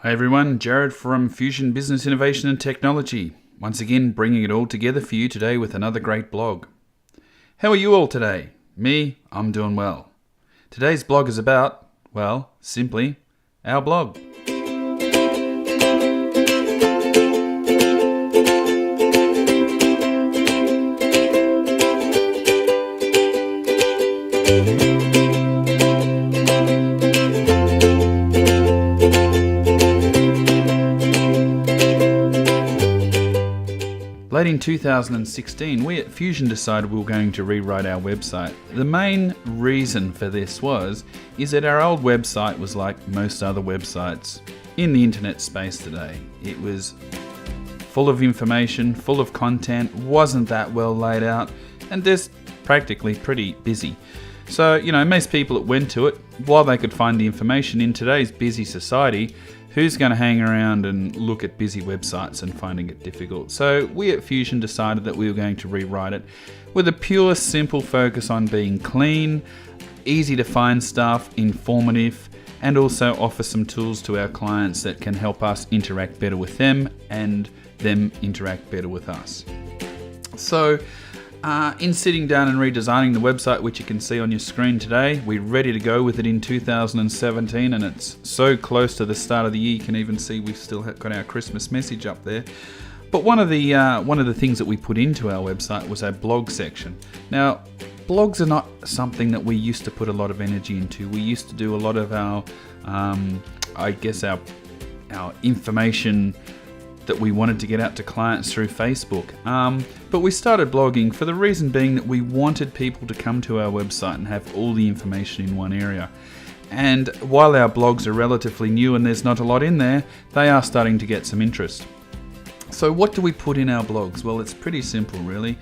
Hi everyone, Jared from Fusion Business Innovation and Technology. Once again, bringing it all together for you today with another great blog. How are you all today? Me, I'm doing well. Today's blog is about, well, simply, our blog. Late in 2016, we at Fusion decided we were going to rewrite our website. The main reason for this is that our old website was like most other websites in the internet space today. It was full of information, full of content, wasn't that well laid out, and just practically pretty busy. So, most people that went to it, while they could find the information in today's busy society, who's going to hang around and look at busy websites and finding it difficult? So we at Fusion decided that we were going to rewrite it with a pure, simple focus on being clean, easy to find stuff, informative, and also offer some tools to our clients that can help us interact better with them and them interact better with us. So in sitting down and redesigning the website, which you can see on your screen today, we're ready to go with it in 2017, and it's so close to the start of the year you can even see we've still got our Christmas message up there. But one of the things that we put into our website was our blog section. Now, blogs are not something that we used to put a lot of energy into. We used to do a lot of our information that we wanted to get out to clients through Facebook. But we started blogging for the reason being that we wanted people to come to our website and have all the information in one area. And while our blogs are relatively new and there's not a lot in there, they are starting to get some interest. So what do we put in our blogs? Well, it's pretty simple, really.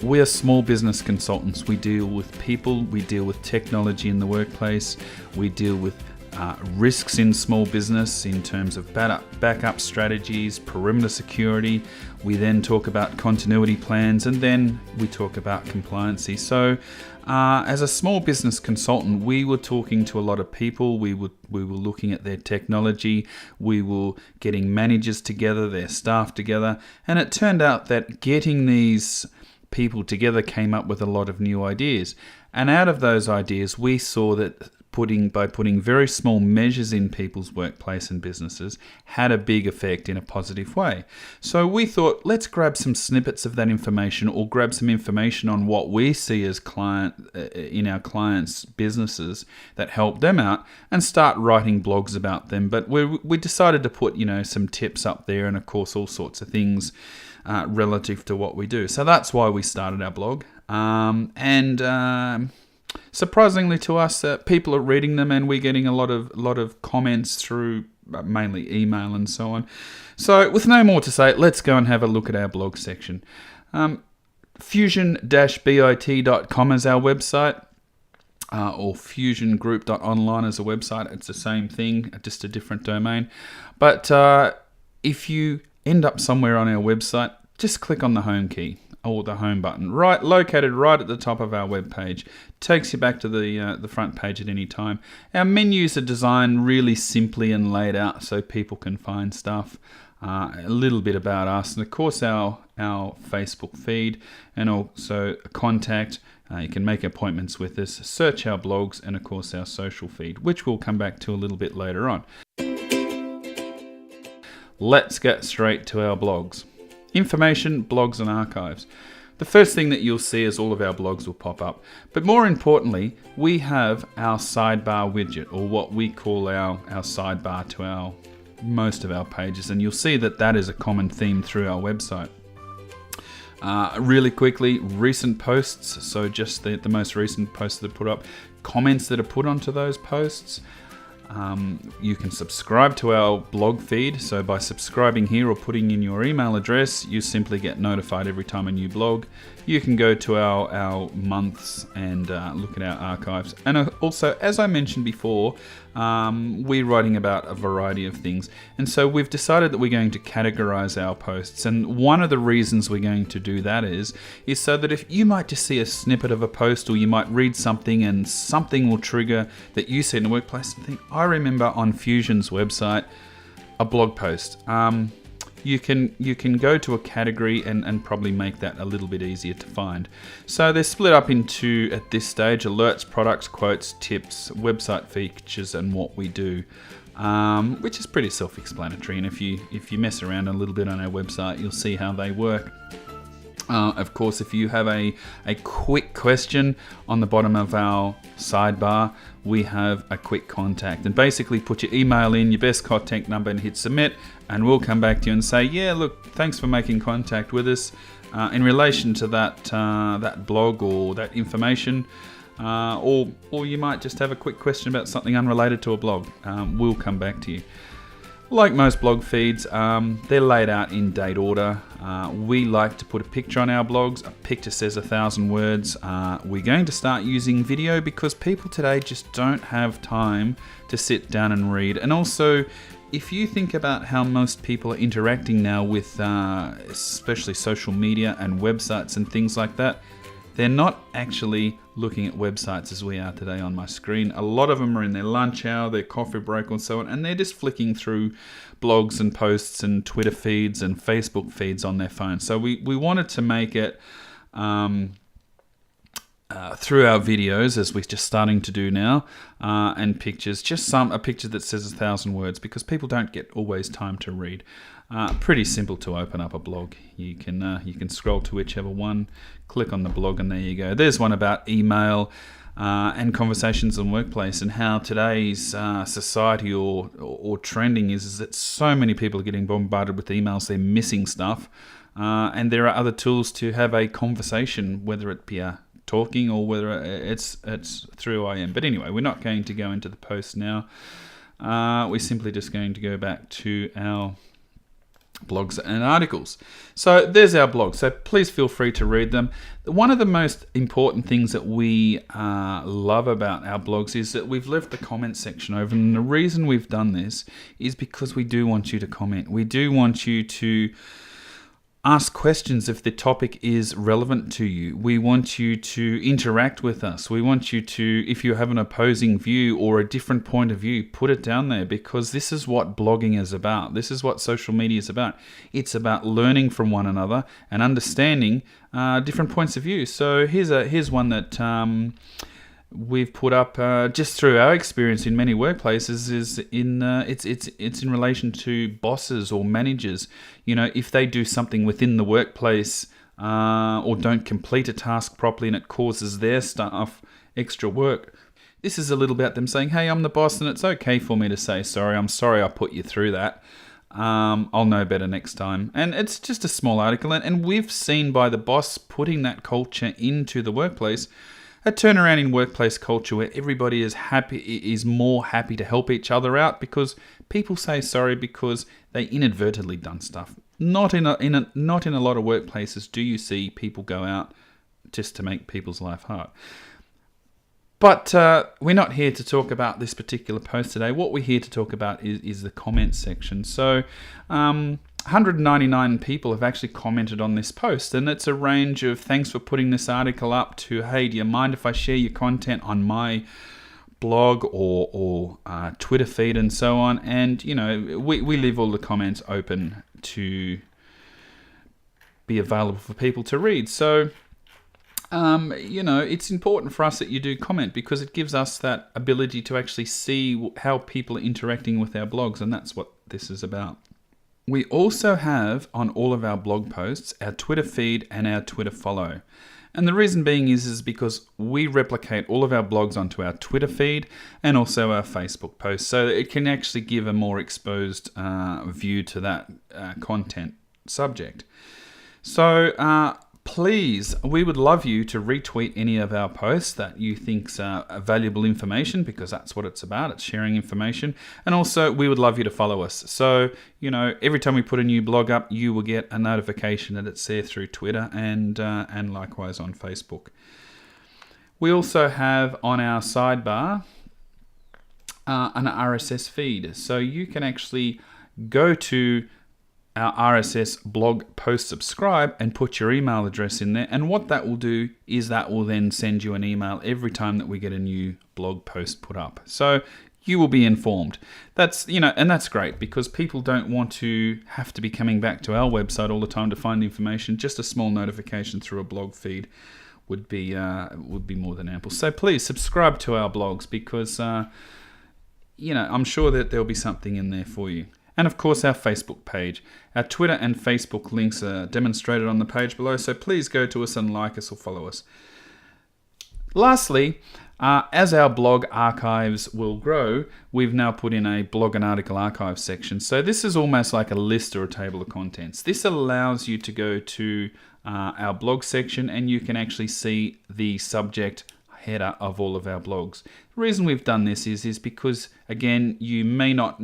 We are small business consultants. We deal with people, we deal with technology in the workplace, we deal with risks in small business in terms of backup strategies, perimeter security. We then talk about continuity plans, and then we talk about compliancy. So as a small business consultant, we were talking to a lot of people. We were looking at their technology. We were getting managers together, their staff together. And it turned out that getting these people together came up with a lot of new ideas. And out of those ideas, we saw that by putting very small measures in people's workplace and businesses had a big effect in a positive way. So we thought, let's grab some snippets of that information, or grab some information on what we see as in our clients' businesses that help them out, and start writing blogs about them. But we decided to put some tips up there, and of course all sorts of things relative to what we do. So that's why we started our blog. Surprisingly to us, people are reading them, and we're getting a lot of comments through mainly email and so on. So with no more to say, let's go and have a look at our blog section. Fusion-bit.com is our website, or fusiongroup.online is a website. It's the same thing, just a different domain. But if you end up somewhere on our website, just click on the home key, or the home button, located right at the top of our web page. Takes you back to the front page at any time. Our menus are designed really simply and laid out so people can find stuff, a little bit about us, and of course our Facebook feed, and also a contact. You can make appointments with us, search our blogs, and of course our social feed, which we'll come back to a little bit later on. Let's get straight to our blogs. Information, blogs, and archives. The first thing that you'll see is all of our blogs will pop up. But more importantly, we have our sidebar widget, or what we call our sidebar to most of our pages. And you'll see that is a common theme through our website. Really quickly, recent posts. So just the most recent posts that are put up, comments that are put onto those posts. You can subscribe to our blog feed. So by subscribing here or putting in your email address, you simply get notified every time a new blog. You can go to our months and look at our archives. And also, as I mentioned before, we're writing about a variety of things. And so we've decided that we're going to categorize our posts. And one of the reasons we're going to do that is so that if you might just see a snippet of a post, or you might read something and something will trigger that you see in the workplace and think, I remember on Fusion's website, a blog post. You can go to a category and probably make that a little bit easier to find. So they're split up into, at this stage, alerts, products, quotes, tips, website features, and what we do, which is pretty self-explanatory. And if you mess around a little bit on our website, you'll see how they work. Of course, if you have a quick question, on the bottom of our sidebar, we have a quick contact. And basically put your email in, your best contact number, and hit submit, and we'll come back to you and say, yeah, look, thanks for making contact with us in relation to that blog or that information. Or you might just have a quick question about something unrelated to a blog. We'll come back to you. Like most blog feeds, they're laid out in date order. We like to put a picture on our blogs. A picture says 1,000 words. We're going to start using video because people today just don't have time to sit down and read. And also, if you think about how most people are interacting now with especially social media and websites and things like that, they're not actually looking at websites as we are today on my screen. A lot of them are in their lunch hour, their coffee break and so on, and they're just flicking through blogs and posts and Twitter feeds and Facebook feeds on their phone. So we wanted to make it through our videos, as we're just starting to do now, and pictures, just a picture that says 1,000 words, because people don't get always time to read. Pretty simple to open up a blog. You can scroll to whichever one, click on the blog, and there you go. There's one about email and conversations in workplace, and how today's society or trending is that so many people are getting bombarded with emails. They're missing stuff, and there are other tools to have a conversation, whether it be talking or whether it's through IM. But anyway, we're not going to go into the post now. We're simply just going to go back to our blogs and articles. So there's our blog. So please feel free to read them. One of the most important things that we love about our blogs is that we've left the comment section open. And the reason we've done this is because we do want you to comment. We do want you to ask questions if the topic is relevant to you. We want you to interact with us. We want you to, if you have an opposing view or a different point of view, put it down there, because this is what blogging is about. This is what social media is about. It's about learning from one another and understanding different points of view. So here's one that we've put up just through our experience in many workplaces. It's in relation to bosses or managers. You know, if they do something within the workplace or don't complete a task properly and it causes their staff extra work, this is a little about them saying, hey, I'm the boss and it's okay for me to say sorry. I'm sorry I put you through that. I'll know better next time. And it's just a small article, and we've seen by the boss putting that culture into the workplace, a turnaround in workplace culture where everybody is more happy to help each other out, because people say sorry because they inadvertently done stuff. Not in a lot of workplaces do you see people go out just to make people's life hard. But we're not here to talk about this particular post today. What we're here to talk about is the comments section. So 199 people have actually commented on this post, and it's a range of thanks for putting this article up to, hey, do you mind if I share your content on my blog or Twitter feed and so on. And, you know, we leave all the comments open to be available for people to read. So you know, it's important for us that you do comment, because it gives us that ability to actually see how people are interacting with our blogs, and that's what this is about. We also have on all of our blog posts our Twitter feed and our Twitter follow. And the reason being is because we replicate all of our blogs onto our Twitter feed and also our Facebook posts, so that it can actually give a more exposed view to that content subject. So please, we would love you to retweet any of our posts that you think's valuable information, because that's what it's about. It's sharing information. And also, we would love you to follow us. So, you know, every time we put a new blog up, you will get a notification that it's there through Twitter and likewise on Facebook. We also have on our sidebar an RSS feed. So you can actually go to our RSS blog post subscribe and put your email address in there, and what that will do is that will then send you an email every time that we get a new blog post put up. So you will be informed. That's, and that's great because people don't want to have to be coming back to our website all the time to find information. Just a small notification through a blog feed would be more than ample. So please subscribe to our blogs because, I'm sure that there'll be something in there for you. And of course, our Facebook page. Our Twitter and Facebook links are demonstrated on the page below, so please go to us and like us or follow us. Lastly, as our blog archives will grow, we've now put in a blog and article archive section. So this is almost like a list or a table of contents. This allows you to go to our blog section and you can actually see the subject header of all of our blogs. The reason we've done this is because, again, you may not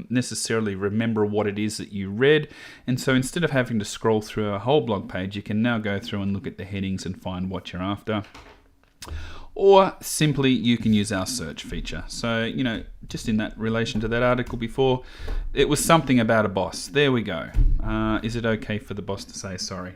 necessarily remember what it is that you read, and so instead of having to scroll through a whole blog page, you can now go through and look at the headings and find what you're after. Or simply you can use our search feature. So, just in that relation to that article before, it was something about a boss. There we go. Is it okay for the boss to say sorry?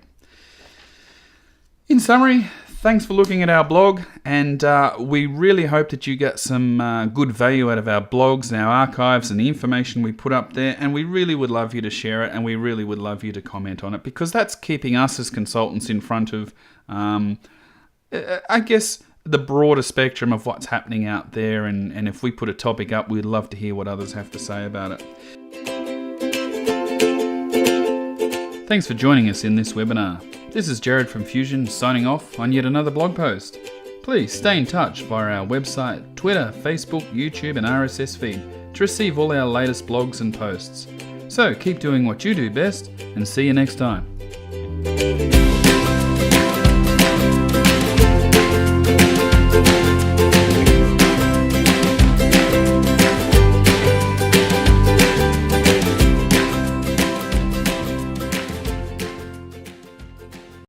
In summary, thanks for looking at our blog, and we really hope that you get some good value out of our blogs and our archives and the information we put up there, and we really would love you to share it, and we really would love you to comment on it, because that's keeping us as consultants in front of, I guess, the broader spectrum of what's happening out there, and if we put a topic up, we'd love to hear what others have to say about it. Thanks for joining us in this webinar. This is Jared from Fusion signing off on yet another blog post. Please stay in touch via our website, Twitter, Facebook, YouTube and RSS feed to receive all our latest blogs and posts. So keep doing what you do best and see you next time.